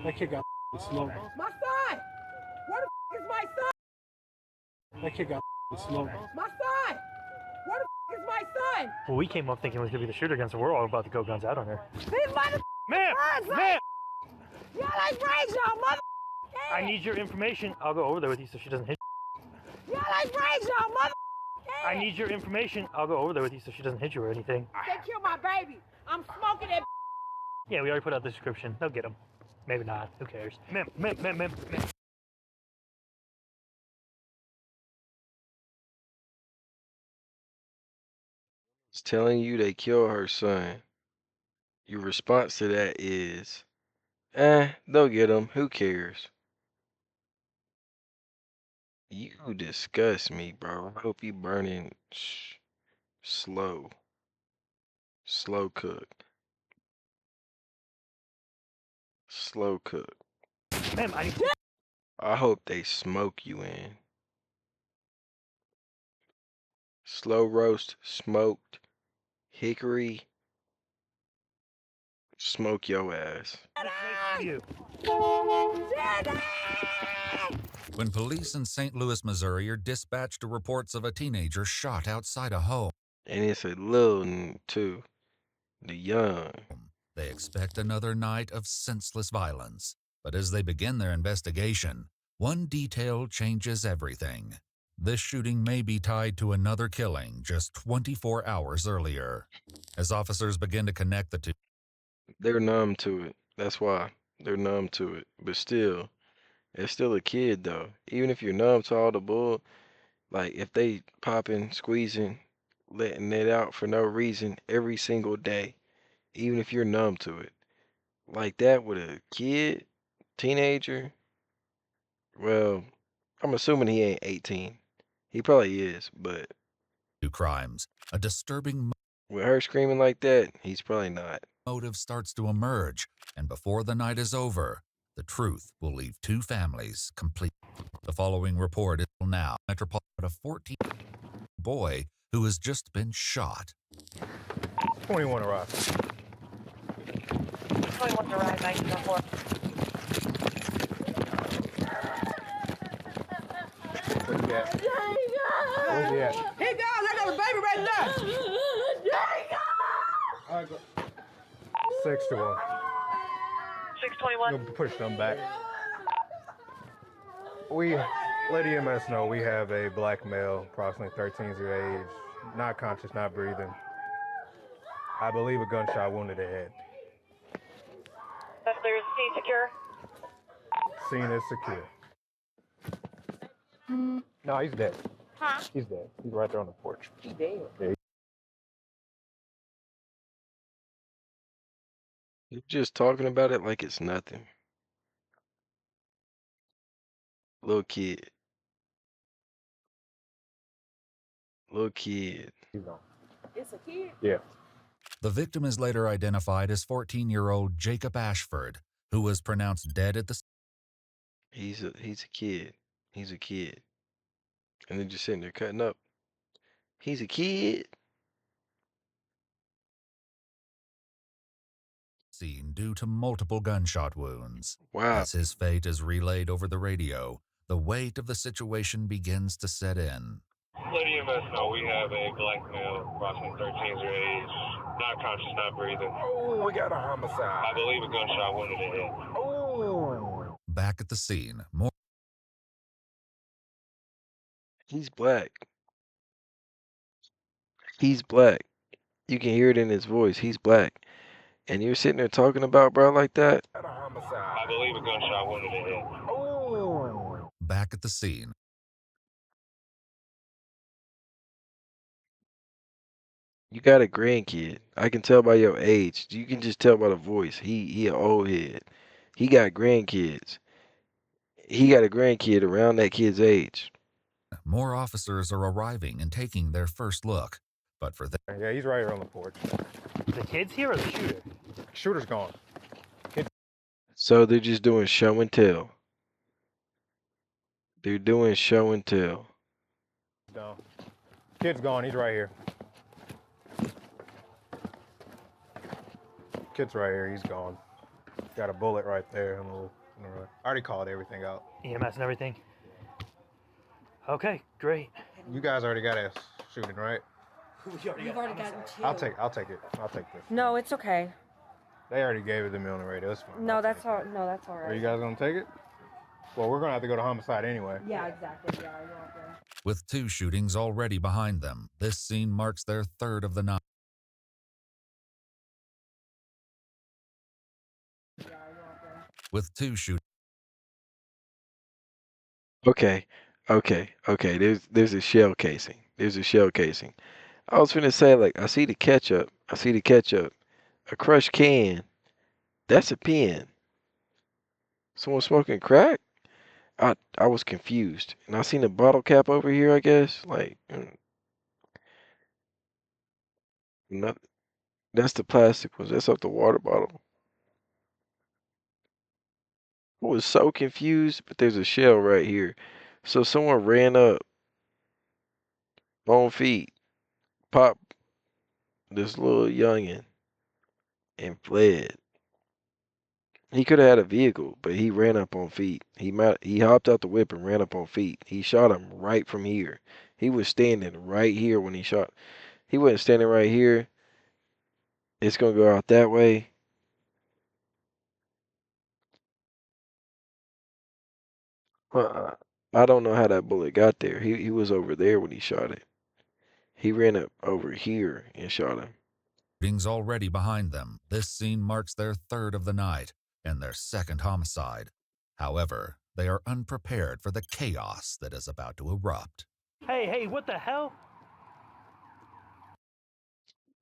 That kid got smoked. My son! Where the is my son? That kid got smoked. My son! Where the is my son? Well, we came up thinking it was going to be the shooter gun, so we're all about to go guns out on her. These mother Ma'am! like, Ma'am! y'all like brains, y'all mother I need your information. I'll go over there with you so she doesn't hit y'all like brains, y'all mother I need your information. I'll go over there with you so she doesn't hit you or anything. They killed my baby. I'm smoking that. Yeah, we already put out the description. They'll get him. Maybe not. Who cares? Ma'am. It's telling you they killed her son. Your response to that is, they'll get him. Who cares? You disgust me, bro. I hope you burning slow. Slow cooked. Slow cooked. Ma'am, I need... I hope they smoke you in. Slow roast, smoked, hickory, smoke your ass. You. When police in St. Louis, Missouri are dispatched to reports of a teenager shot outside a home, And it's a little too. The young. they expect another night of senseless violence. But as they begin their investigation, one detail changes everything. This shooting may be tied to another killing just 24 hours earlier. As officers begin to connect the two, They're numb to it. That's why. They're numb to it. But still, it's still a kid though. Even if you're numb to all the bull, like if they popping, squeezing, letting it out for no reason every single day, even if you're numb to it. Like that with a kid, teenager, well, I'm assuming he ain't 18. He probably is, but two crimes, a disturbing with her screaming like that, he's probably not. motive starts to emerge, and before the night is over, the truth will leave two families complete. The following report is now Metropolitan, a 14 boy who has just been shot. 21 arrived. 21 arrived, 1904. Where's he at? Where's he at? He down. I got a baby right there. All right, go. 6 to 1. 621. You'll push them back. Let EMS know we have a black male, approximately 13 years of age, not conscious, not breathing. I believe a gunshot wounded the head. There's C secure. Scene is secure. No, he's dead. Huh? He's dead. He's right there on the porch. He dead. Yeah. You're just talking about it like it's nothing. Little kid. Little kid. He's gone. It's a kid. Yeah. The victim is later identified as 14-year-old Jacob Ashford, who was pronounced dead at the He's a kid. He's a kid. And they're just sitting there cutting up. He's a kid. scene due to multiple gunshot wounds. Wow. As his fate is relayed over the radio, the weight of the situation begins to set in. Let EMS know we have a black male, approximately 13 years of age, not conscious, not breathing. Oh, we got a homicide. I believe a gunshot wounded in the head. Oh. Back at the scene, more He's black. He's black. You can hear it in his voice. He's black. And you're sitting there talking about bro like that? Got a homicide. I believe a gunshot wounded in the head. Oh. back at the scene. You got a grandkid. I can tell by your age. You can just tell by the voice. He an old head. He got grandkids. He got a grandkid around that kid's age. More officers are arriving and taking their first look. But for them, Yeah, he's right here on the porch. The kid's here or the shooter? Shooter's gone. So they're just doing show and tell. They're doing show and tell. Down. Kid's gone. He's right here. Kid's right here. He's gone. Got a bullet right there. I already called everything out. EMS and everything. Okay, great. You guys already got a shooting, right? You've already gotten two. I'll take it. I'll take this. No, it's okay. They already gave it to me on the radio. It's fine. No, that's all. No, that's all right. Are you guys gonna take it? Well, we're gonna have to go to homicide anyway. Yeah, exactly. Yeah, you're okay. With 2 shootings already behind them, this scene marks their third of the night. With 2 shootings. Okay, There's a shell casing. I was finna say, like, I see the ketchup. A crushed can. That's a pen. Someone smoking crack? I was confused. And I seen a bottle cap over here, I guess. Like, not, that's the plastic ones. That's up the water bottle. I was so confused, but there's a shell right here. So someone ran up on feet, popped this little youngin, and fled. He could have had a vehicle, but he ran up on feet. He hopped out the whip and ran up on feet. He shot him right from here. He was standing right here when he shot. He wasn't standing right here. It's gonna go out that way. I don't know how that bullet got there. He was over there when he shot it. He ran up over here and shot him. Shootings already behind them, this scene marks their third of the night and their second homicide. However, they are unprepared for the chaos that is about to erupt. Hey, what the hell?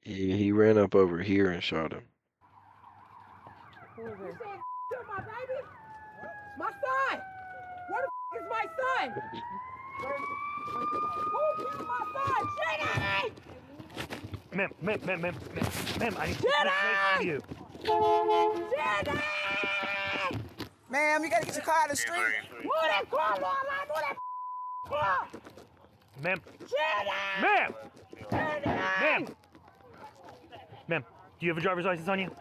He ran up over here and shot him. Who is it? Kill my baby? My son! Where the is my son? Who killed my son? Jenny! Ma'am, I need to Jenny! you. Jenny! Ma'am, you gotta get your car out of the street. Move that car, Lord! Move that car! Ma'am, Jenny! Ma'am, do you have a driver's license on you?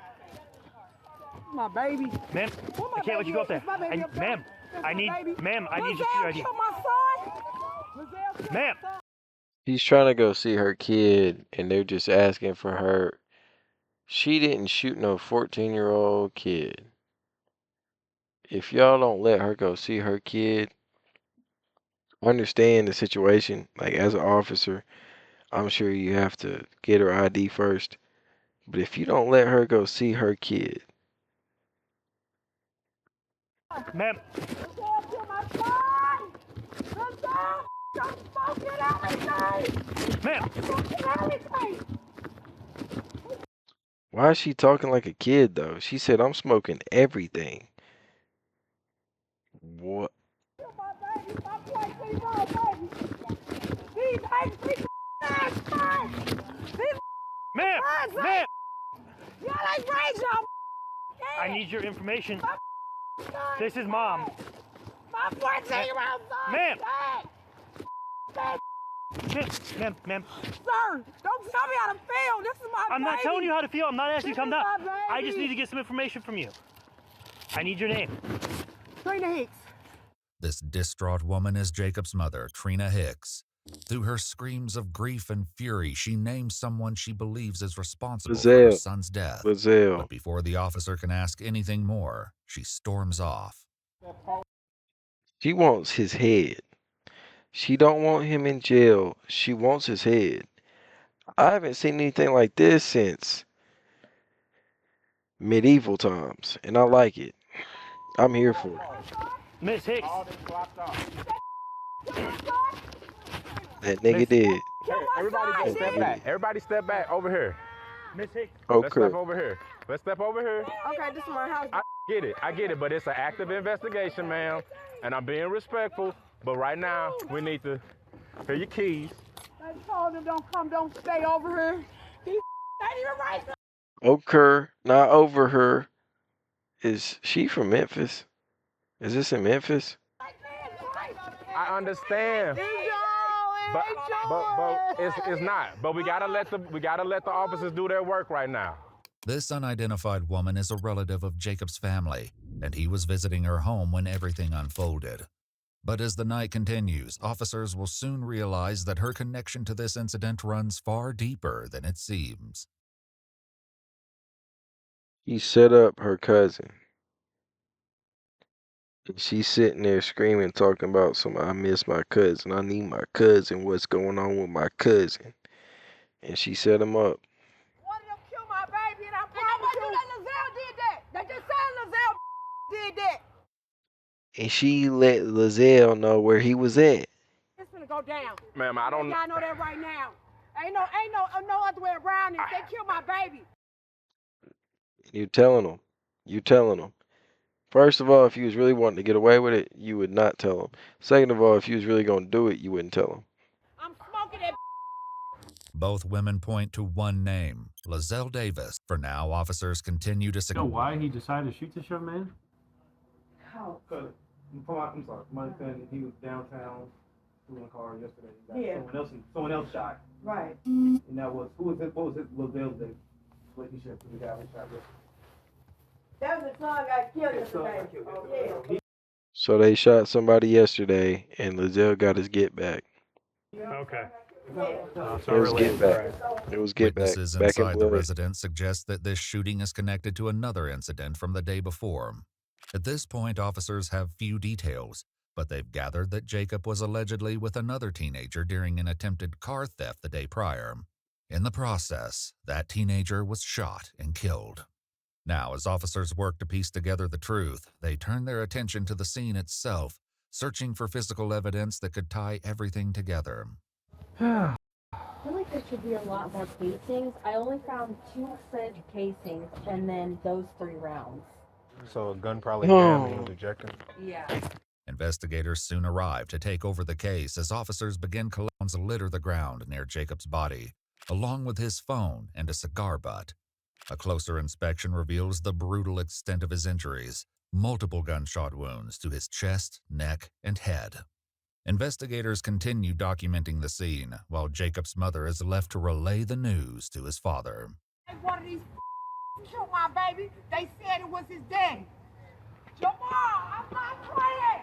My baby. Ma'am, Where my I can't let baby you go up at? there. That's my baby up there. Ma'am, That's I my need, baby. ma'am, I need your Lizelle security ID. killed my son. Lizelle killed Ma'am. my son. He's trying to go see her kid, and they're just asking for her. She didn't shoot no 14-year-old kid. If y'all don't let her go see her kid, understand the situation. Like, as an officer, I'm sure you have to get her ID first. But if you don't let her go see her kid, Ma'am, Lizelle killed my son. Lizelle, stop smoking everything. ma'am, Smoking everything. why is she talking like a kid, though? She said, I'm smoking everything. What? Kill my baby. My 14-year-old baby. These hate ass sons. These ma'am, sons, ma'am, y'all ain't raised y'all I need your information. sons. This is mom. My 14-year-old son. Ma'am. Dad. Ma'am, Sir, don't tell me how to feel. This is my I'm not baby. telling you how to feel. I'm not asking you to come This down. is my I just baby. need to get some information from you. I need your name. Trina Hicks. This distraught woman is Jacob's mother, Trina Hicks. Through her screams of grief and fury, she names someone she believes is responsible for her son's death. But before the officer can ask anything more, she storms off. She wants his head. She don't want him in jail. She wants his head. I haven't seen anything like this since medieval times, and I like it. I'm here for it. Miss Hicks. That nigga did. Everybody just step back. Everybody step back over here. Miss Hicks. Let's step Okay. over here. Let's step over here. Okay, this is my house. I get it, but it's an active investigation, ma'am, and I'm being respectful. But right now, we need to hear your keys. I told him don't stay over here. He ain't even right. Oker, not over her. Is she from Memphis? Is this in Memphis? I understand, but it's not. But we gotta let the officers do their work right now. This unidentified woman is a relative of Jacob's family, and he was visiting her home when everything unfolded. But as the night continues, officers will soon realize that her connection to this incident runs far deeper than it seems. He set up her cousin. And she's sitting there screaming, talking about I miss my cousin. I need my cousin. What's going on with my cousin? And she set him up. One of them killed my baby, and I promise you that Lizelle did that. They just said Lizelle did that. And she let Lizelle know where he was at. It's gonna go down. Ma'am, I don't. Y'all know that right now. Ain't no other way around it. They killed my baby. You telling him. You telling him. First of all, if you was really wanting to get away with it, you would not tell him. Second of all, if you was really going to do it, you wouldn't tell him. I'm smoking that. Both women point to one name, Lizelle Davis. For now, officers continue to... You know why he decided to shoot this young man? How? I'm sorry. My cousin, he was downtown doing a car yesterday. Yeah. Someone else shot. Right. And that was, what was it? Lizelle Davis. Relationship to the guy who shot yesterday. That was the son got killed yesterday. Yeah. So they shot somebody yesterday, and Lizelle got his get back. Okay. It was get back. It was get back. Witnesses Back in inside the blood. residence suggest that this shooting is connected to another incident from the day before. At this point, officers have few details, but they've gathered that Jacob was allegedly with another teenager during an attempted car theft the day prior. In the process, that teenager was shot and killed. Now, as officers work to piece together the truth, they turn their attention to the scene itself, searching for physical evidence that could tie everything together. I feel like there should be a lot more casings. I only found 2 said casings and then those 3 rounds. So a gun probably jammed and he was ejected. Yeah. Investigators soon arrive to take over the case as officers begin collecting to litter the ground near Jacob's body, along with his phone and a cigar butt. A closer inspection reveals the brutal extent of his injuries, multiple gunshot wounds to his chest, neck, and head. Investigators continue documenting the scene, while Jacob's mother is left to relay the news to his father. One of these killed my baby. They said it was his daddy. Jamal, I'm not playing.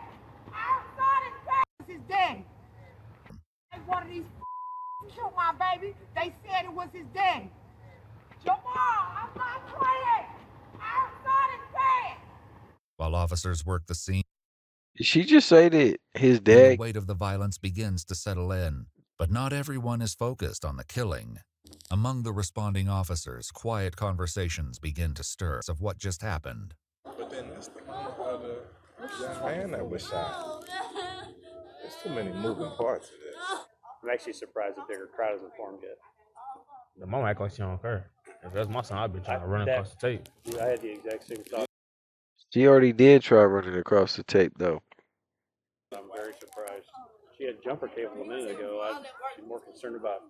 I thought it was his daddy. One of these killed my baby. They said it was his daddy. Jamal, I'm not playing. I thought it bad. While officers work the scene, Did she just say that his the dad? weight of the violence begins to settle in, but not everyone is focused on the killing. Among the responding officers, quiet conversations begin to stir of what just happened. But then that's the mama of the young man that was shot. There's too many moving parts to this. I'm actually surprised a bigger crowd hasn't formed yet. The mama act like she don't care. If that's my son, I've been trying to run across the tape. Dude, I had the exact same thought. She already did try running across the tape, though. I'm very surprised. She had jumper cable a minute ago. I'd be more concerned about.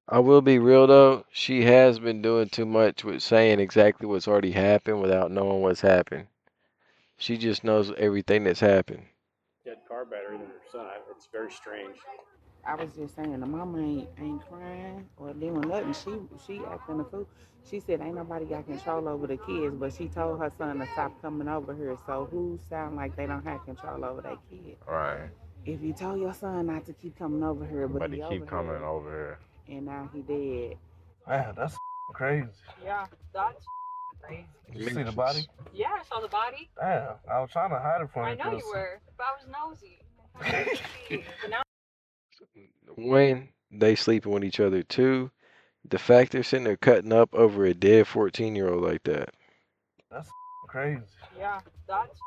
I will be real, though. She has been doing too much with saying exactly what's already happened without knowing what's happened. She just knows everything that's happened. Dead car battery than her son. It's very strange. I was just saying, the mama ain't crying or doing nothing. She acting a fool. She said ain't nobody got control over the kids, but she told her son to stop coming over here. So who sound like they don't have control over their kids? Right. If you told your son not to keep coming over here, but he he keep over coming here, over here. and now he dead. Man, that's crazy. Yeah, that's crazy. Did you see the body? Yeah, I saw the body. Damn, I was trying to hide it from you. I know you were, but I was nosy. But now When they sleeping with each other, too, the fact they're sitting there cutting up over a dead 14-year-old like that. That's crazy. yeah, that's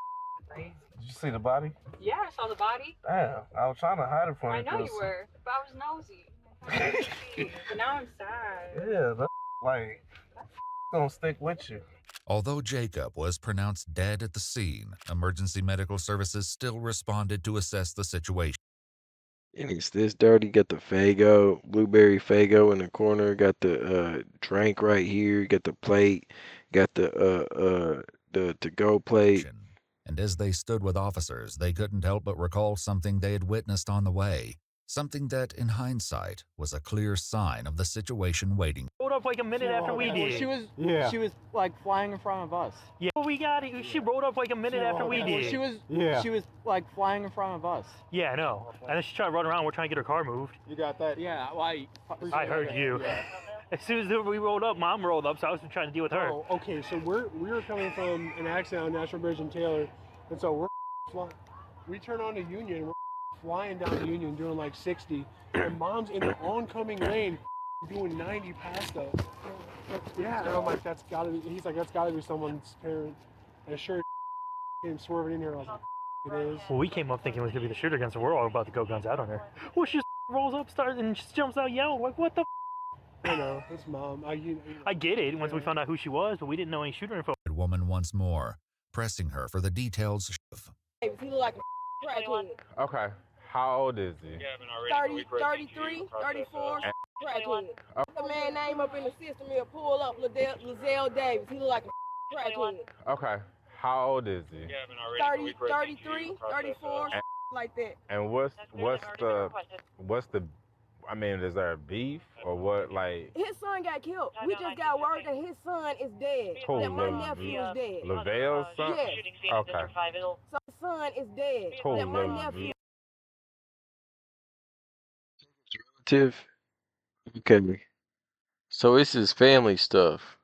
crazy. Did you see the body? Yeah, I saw the body. Damn, I was trying to hide it from you. I know you were, but I was nosy. But now I'm sad. Yeah, that's like gonna stick with you. Although Jacob was pronounced dead at the scene, emergency medical services still responded to assess the situation. And it's this dirty. Got the Faygo, blueberry Faygo in the corner. Got the drink right here. Got the plate. Got the to-go plate. And as they stood with officers, they couldn't help but recall something they had witnessed on the way. something that, in hindsight, was a clear sign of the situation waiting. Rolled up like a minute after we did. She was like flying in front of us. Yeah, we got it. She rolled up like a minute after we did. She was like flying in front of us. Yeah, I know. And then she tried to run around. We're trying to get her car moved. You got that? Yeah, well, I heard you. Yeah. As soon as we rolled up, Mom rolled up, so I was trying to deal with her. Oh, okay. So we were coming from an accident on National Bridge in Taylor, and so we turn on the Union. We're flying down the Union doing like 60, and Mom's in the oncoming lane doing 90 past us. Yeah, and I'm like, that's gotta be. He's like, that's gotta be someone's parent. And sure, came swerving in here. I was like, it is. Well, we came up thinking it was gonna be the shooter gun, so we're all about to go guns out on her. Well, she just rolls up, starts, and just jumps out yelling like, "What the?" I know, it's Mom. I get it once we found out who she was, but we didn't know any shooter info. Woman once more, pressing her for the details. He look like a crackhead. Okay. How old is he? 30, 33, 34, crackhead. The man name up in the system here, pull up Lizelle Davis. He look like a crackhead. Okay. How old is he? 30, 33, 34, like that. And what's the I mean, is there a beef or what? Like, his son got killed. We just got word that his son is dead. Who, that my nephew is dead. Lavelle's son? Yes. Okay. So his son is dead. Who, that my nephew. Relative? Okay. So this is family stuff.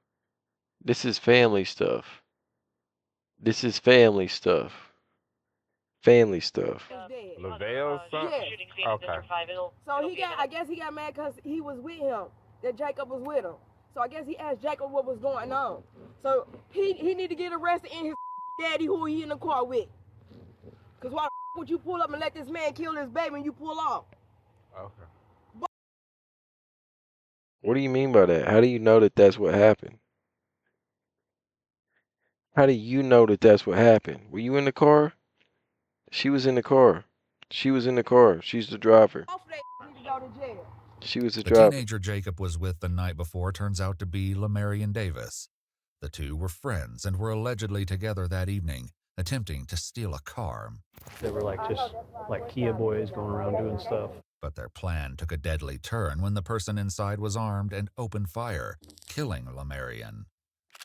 This is family stuff. This is family stuff. Family stuff. Lavelle's son? Yes. Okay. So I guess he got mad because he was with him, that Jacob was with him. So I guess he asked Jacob what was going on. So he need to get arrested and his daddy who he in the car with. Because why would you pull up and let this man kill his baby and you pull off? Okay. What do you mean by that? How do you know that that's what happened? How do you know that that's what happened? Were you in the car? She was in the car. She was in the car. She's the driver. She was the driver. Teenager Jacob was with the night before turns out to be Lamarion Davis. The two were friends and were allegedly together that evening, attempting to steal a car. They were just Kia boys going around doing stuff. But their plan took a deadly turn when the person inside was armed and opened fire, killing Lamarion.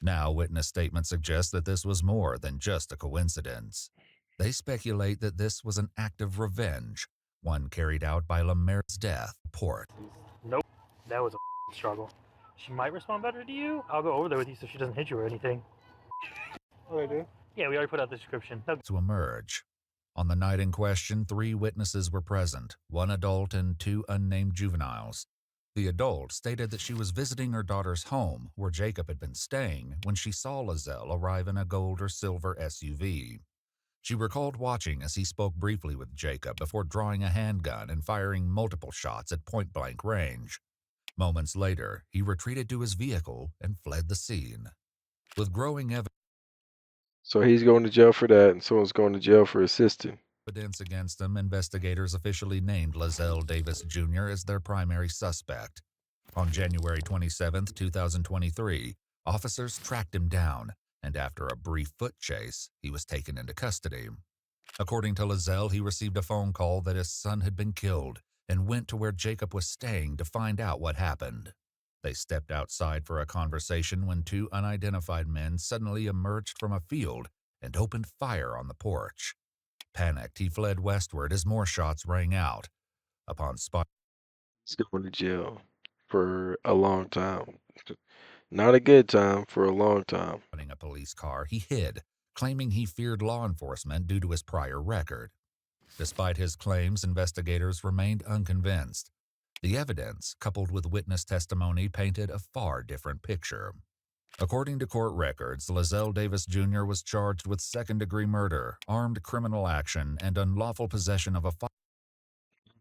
Now, witness statements suggest that this was more than just a coincidence. They speculate that this was an act of revenge, one carried out by Lamarion's death. Nope, that was a struggle. She might respond better to you. I'll go over there with you so she doesn't hit you or anything. Oh, they do? Yeah, we already put out the description. To emerge. On the night in question, 3 witnesses were present, 1 adult and 2 unnamed juveniles. The adult stated that she was visiting her daughter's home, where Jacob had been staying, when she saw Lizelle arrive in a gold or silver SUV. She recalled watching as he spoke briefly with Jacob before drawing a handgun and firing multiple shots at point-blank range. Moments later, he retreated to his vehicle and fled the scene. With growing So he's going to jail for that, and someone's going to jail for assisting. evidence against him, investigators officially named Lizelle Davis Jr. as their primary suspect. On January 27, 2023, officers tracked him down, and after a brief foot chase, he was taken into custody. According to Lizelle, he received a phone call that his son had been killed and went to where Jacob was staying to find out what happened. They stepped outside for a conversation when 2 unidentified men suddenly emerged from a field and opened fire on the porch. Panicked, he fled westward as more shots rang out. Upon spot, He's going to jail for a long time. Not a good time, for a long time. a police car, he hid, claiming he feared law enforcement due to his prior record. Despite his claims, investigators remained unconvinced. The evidence, coupled with witness testimony, painted a far different picture. According to court records, Lizelle Davis Jr. was charged with second-degree murder, armed criminal action, and unlawful possession of a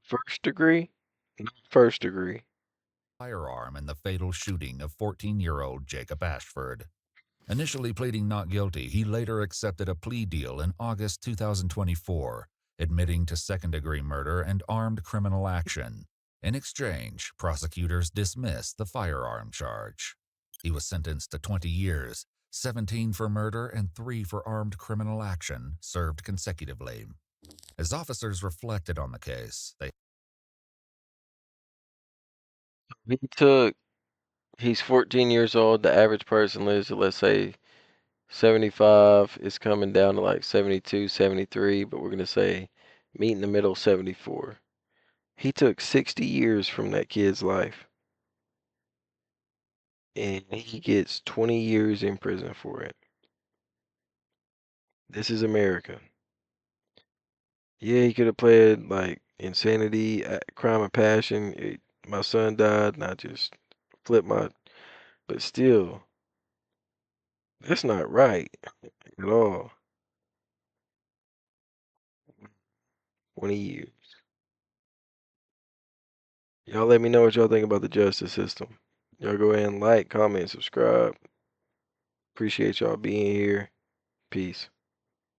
First degree? First degree. firearm in the fatal shooting of 14-year-old Jacob Ashford. Initially pleading not guilty, he later accepted a plea deal in August 2024, admitting to second-degree murder and armed criminal action. In exchange, prosecutors dismissed the firearm charge. He was sentenced to 20 years, 17 for murder and 3 for armed criminal action, served consecutively. As officers reflected on the case, they He's 14 years old. The average person lives to, let's say, 75. It's coming down to like 72, 73, but we're gonna say meet in the middle, 74. He took 60 years from that kid's life, and he gets 20 years in prison for it. This is America. Yeah, he could have pled like insanity, crime of passion. My son died, and I just flipped my. But still, that's not right at all. 20 years. Y'all let me know what y'all think about the justice system. Y'all go ahead and like, comment, subscribe. Appreciate y'all being here. Peace.